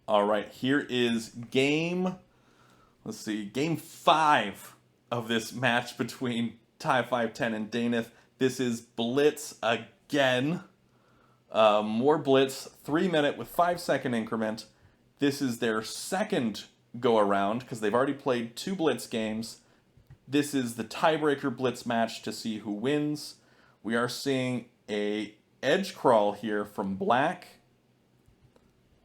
All right, here is let's see, game 5 of this match between TIE510 and daenyth. This is Blitz again. More Blitz, 3 minute with 5 second increment. This is their second go around because they've already played 2 Blitz games. This is the tiebreaker Blitz match to see who wins. We are seeing a edge crawl here from Black.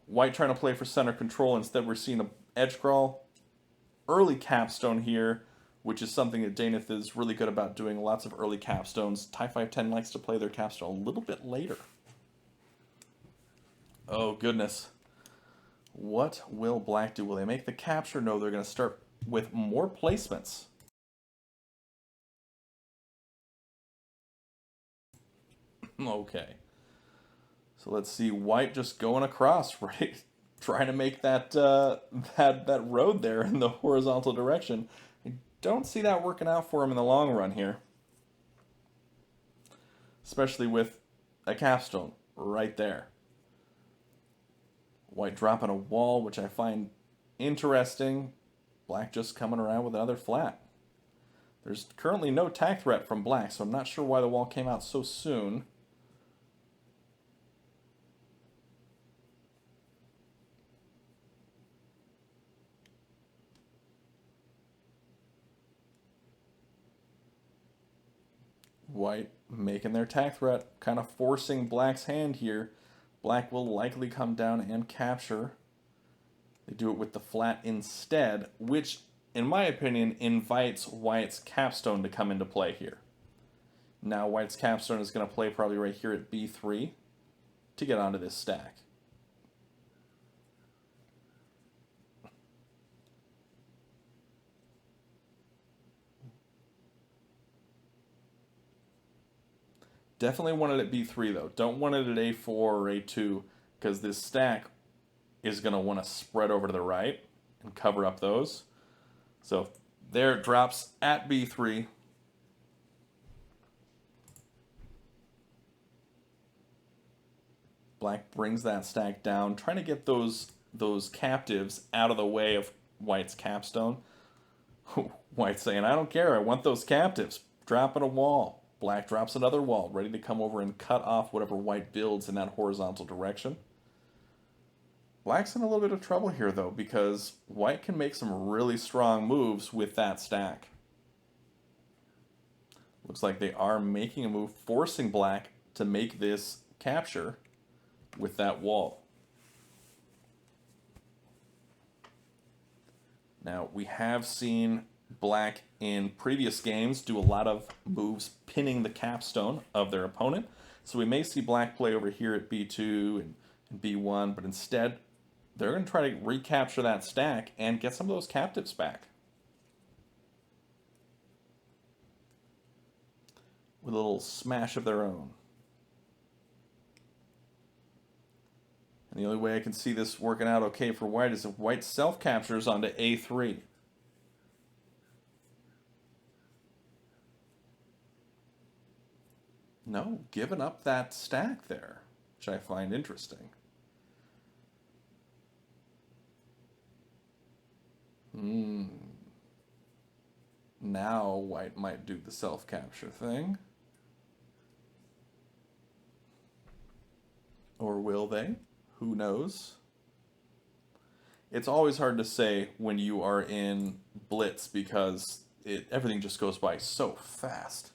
White trying to play for center control. Instead, we're seeing an edge crawl. Early capstone here, which is something that daenyth is really good about doing. Lots of early capstones. TIE510 likes to play their capstone a little bit later. Oh, goodness. What will Black do? Will they make the capture? No, they're going to start with more placements. Okay. So let's see, White just going across, right? Trying to make that that road there in the horizontal direction. I don't see that working out for him in the long run here. Especially with a capstone right there. White dropping a wall, which I find interesting. Black just coming around with another flat. There's currently no attack threat from Black, so I'm not sure why the wall came out so soon. White making their attack threat, kind of forcing Black's hand here. Black will likely come down and capture. They do it with the flat instead, which, in my opinion, invites White's capstone to come into play here. Now White's capstone is going to play probably right here at b3 to get onto this stack. Definitely want it at b3 though. Don't want it at a4 or a2 because this stack is going to want to spread over to the right and cover up those. So there it drops at b3. Black brings that stack down, trying to get those captives out of the way of White's capstone. White saying, I don't care, I want those captives. Dropping a wall. Black drops another wall, ready to come over and cut off whatever White builds in that horizontal direction. Black's in a little bit of trouble here, though, because White can make some really strong moves with that stack. Looks like they are making a move, forcing Black to make this capture with that wall. Now, we have seen Black in previous games do a lot of moves pinning the capstone of their opponent. So we may see Black play over here at b2 and b1, but instead they're going to try to recapture that stack and get some of those captives back. With a little smash of their own. And the only way I can see this working out okay for White is if White self-captures onto a3. No, giving up that stack there, which I find interesting. Now White might do the self-capture thing. Or will they? Who knows? It's always hard to say when you are in Blitz because everything just goes by so fast.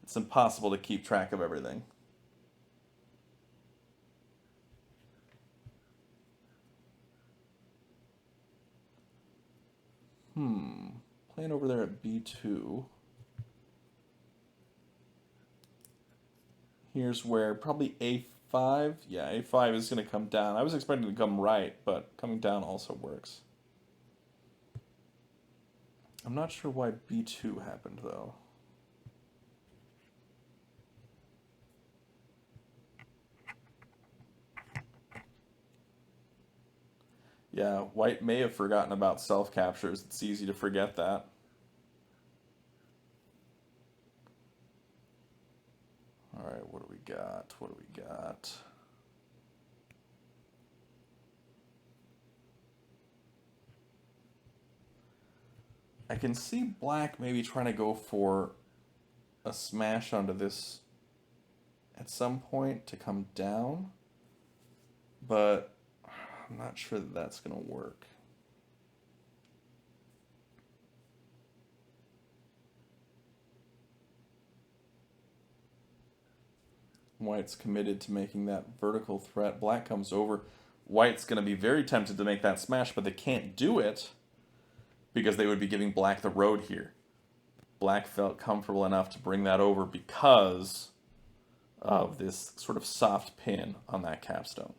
It's impossible to keep track of everything. Playing over there at b2. Here's where probably a5. Yeah, a5 is going to come down. I was expecting to come right, but coming down also works. I'm not sure why b2 happened, though. Yeah, White may have forgotten about self-captures. It's easy to forget that. All right, what do we got? What do we got? I can see black maybe trying to go for a smash onto this at some point to come down, but I'm not sure that that's going to work. White's committed to making that vertical threat. Black comes over. White's going to be very tempted to make that smash, but they can't do it because they would be giving black the road here. Black felt comfortable enough to bring that over because of this sort of soft pin on that capstone.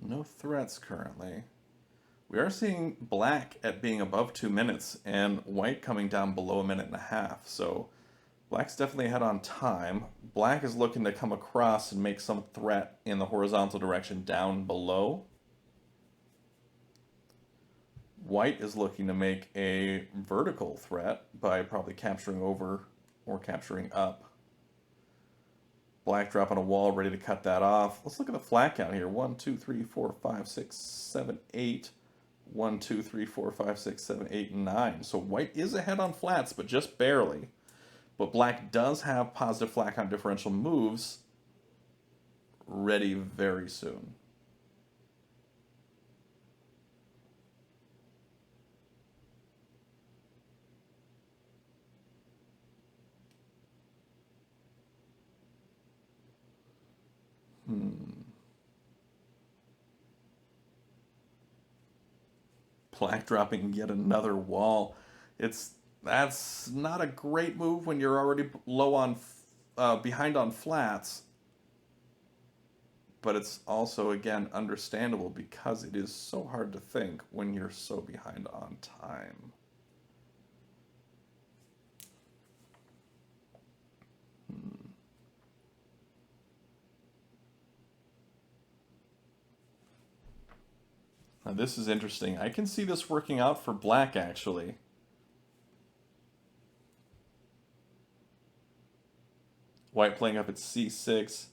No threats currently. We are seeing black at being above 2 minutes and white coming down below 1.5 minutes. So black's definitely ahead on time. Black is looking to come across and make some threat in the horizontal direction down below. White is looking to make a vertical threat by probably capturing over or capturing up. Black dropping a wall, ready to cut that off. Let's look at the flat count here. 1, 2, 3, 4, 5, 6, 7, 8. 1, 2, 3, 4, 5, 6, 7, 8, 9. So white is ahead on flats, but just barely. But black does have positive flat count differential moves ready very soon. Black dropping yet another wall. That's not a great move when you're already low on behind on flats, but it's also again understandable because it is so hard to think when you're so behind on time. Now this is interesting. I can see this working out for black actually. White playing up at c6.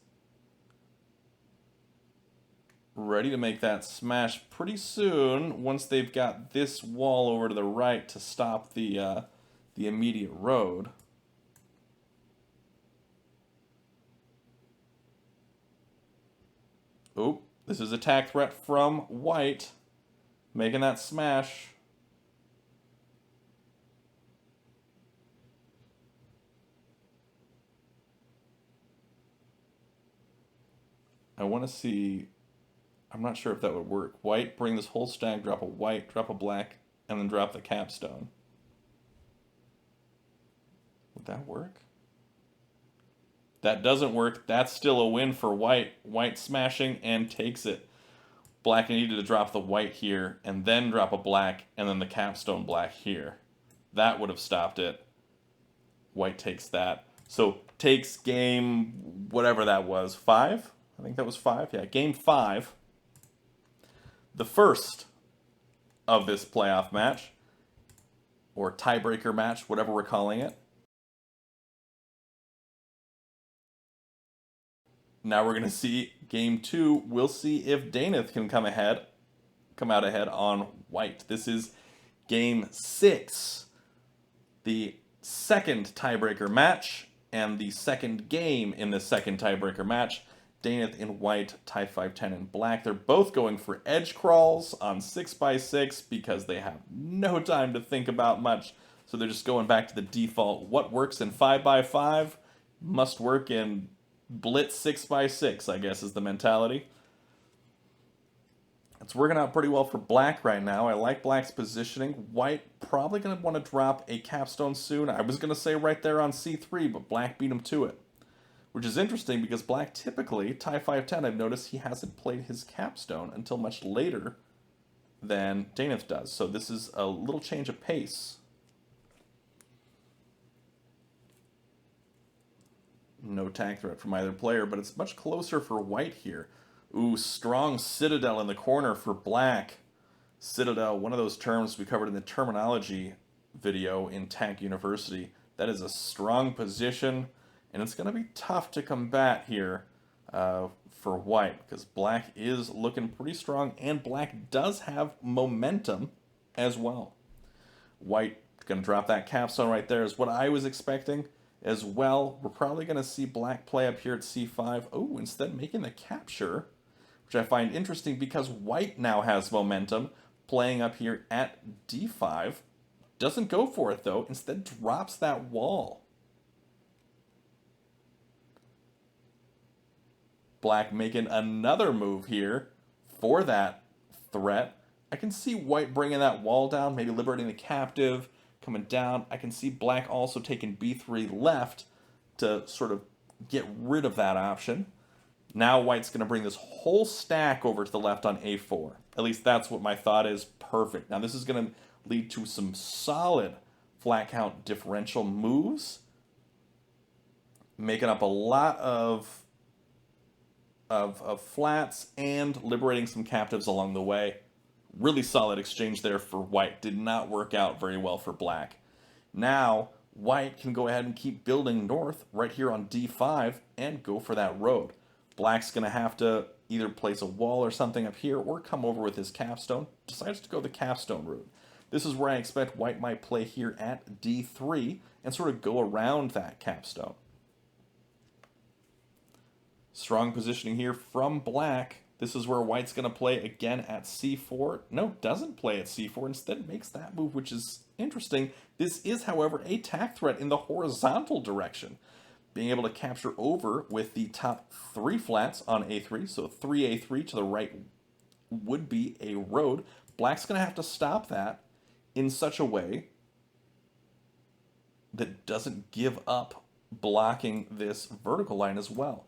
Ready to make that smash pretty soon once they've got this wall over to the right to stop the immediate road. Oop, this is attack threat from white, making that smash. I want to see, I'm not sure if that would work. White, bring this whole stack, drop a white, drop a black, and then drop the capstone. Would that work? That doesn't work. That's still a win for white. White smashing and takes it. Black needed to drop the white here and then drop a black and then the capstone black here. That would have stopped it. White takes that. So takes game, whatever that was, 5? I think that was 5. Yeah, game 5. The first of this playoff match, or tiebreaker match, whatever we're calling it. Now we're going to see game 2. We'll see if daenyth can come out ahead on white. This is game 6, the second tiebreaker match, and the second game in the second tiebreaker match. daenyth in white, TIE510 in black. They're both going for edge crawls on 6x6 because they have no time to think about much. So they're just going back to the default. What works in 5x5 must work in Blitz 6x6, I guess, is the mentality. It's working out pretty well for black right now. I like black's positioning. White probably going to want to drop a capstone soon. I was going to say right there on c3, but black beat him to it. Which is interesting because black typically, TIE510, I've noticed he hasn't played his capstone until much later than daenyth does. So this is a little change of pace. No tag threat from either player, but it's much closer for white here. Ooh, strong citadel in the corner for black. Citadel, one of those terms we covered in the terminology video in Tank University. That is a strong position, and it's going to be tough to combat here for white, because black is looking pretty strong, and black does have momentum as well. White going to drop that capstone right there is what I was expecting as well. We're probably going to see black play up here at c5. Oh, instead making the capture, which I find interesting because white now has momentum, playing up here at d5. Doesn't go for it, though. Instead drops that wall. Black making another move here for that threat. I can see white bringing that wall down, maybe liberating the captive, coming down. I can see black also taking b3 left to sort of get rid of that option. Now white's going to bring this whole stack over to the left on a4. At least that's what my thought is. Perfect. Now this is going to lead to some solid flat count differential moves, making up a lot of flats and liberating some captives along the way. Really solid exchange there for white. Did not work out very well for black. Now white can go ahead and keep building north right here on d5 and go for that road. Black's going to have to either place a wall or something up here or come over with his capstone. Decides to go the capstone route. This is where I expect white might play here at d3 and sort of go around that capstone. Strong positioning here from black. This is where white's going to play again at c4. No, doesn't play at c4. Instead makes that move, which is interesting. This is, however, a tack threat in the horizontal direction. Being able to capture over with the top 3 flats on a3. So 3a3 to the right would be a road. Black's going to have to stop that in such a way that doesn't give up blocking this vertical line as well.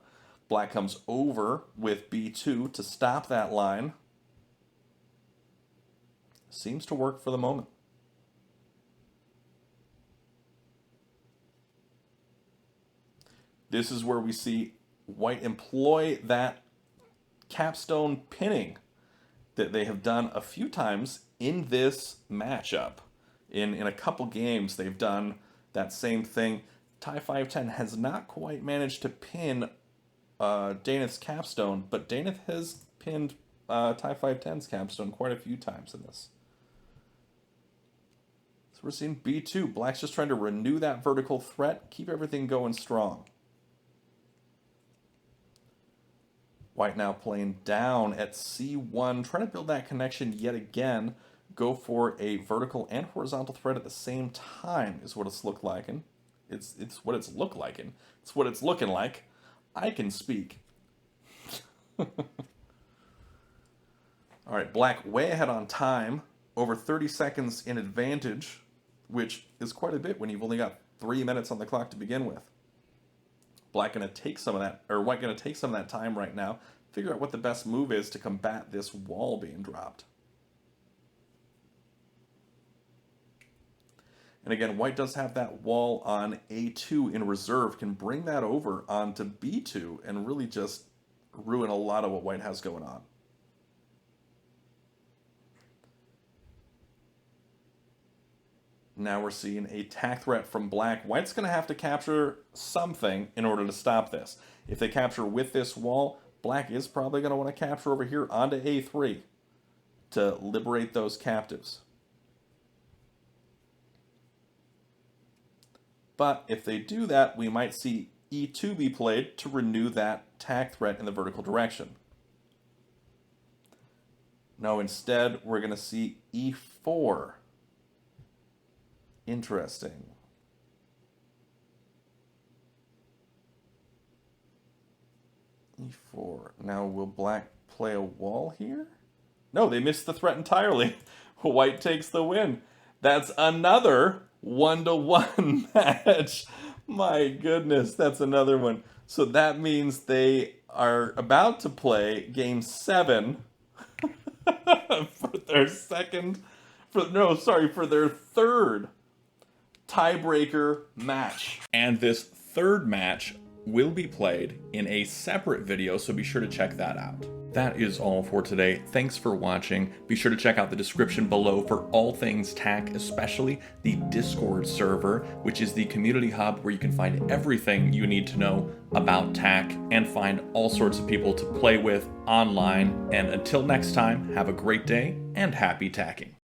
Black comes over with b2 to stop that line. Seems to work for the moment. This is where we see white employ that capstone pinning that they have done a few times in this matchup. In a couple games, they've done that same thing. TIE510 has not quite managed to pin daenyth's capstone, but daenyth has pinned TIE510's capstone quite a few times in this. So we're seeing b2. Black's just trying to renew that vertical threat, keep everything going strong. White now playing down at c1, trying to build that connection yet again. Go for a vertical and horizontal thread at the same time is what it's looked like. And it's what it's looked like. And it's what it's looking like. I can speak. All right, black way ahead on time, over 30 seconds in advantage, which is quite a bit when you've only got 3 minutes on the clock to begin with. Black going to take some of that, or white going to take some of that time right now, figure out what the best move is to combat this wall being dropped. And again, white does have that wall on a2 in reserve, can bring that over onto b2 and really just ruin a lot of what white has going on. Now we're seeing a tack threat from black. White's going to have to capture something in order to stop this. If they capture with this wall, black is probably going to want to capture over here onto a3 to liberate those captives. But if they do that, we might see e2 be played to renew that tack threat in the vertical direction. No, instead, we're going to see e4. Interesting. e4. Now, will black play a wall here? No, they missed the threat entirely. White takes the win. That's another 1-to-1 match. My goodness, that's another one. So that means they are about to play game 7 for their for their third tiebreaker match. And this third match will be played in a separate video, so be sure to check that out. That is all for today. Thanks for watching. Be sure to check out the description below for all things TAC, especially the Discord server, which is the community hub where you can find everything you need to know about TAC and find all sorts of people to play with online. And until next time, have a great day and happy tacking.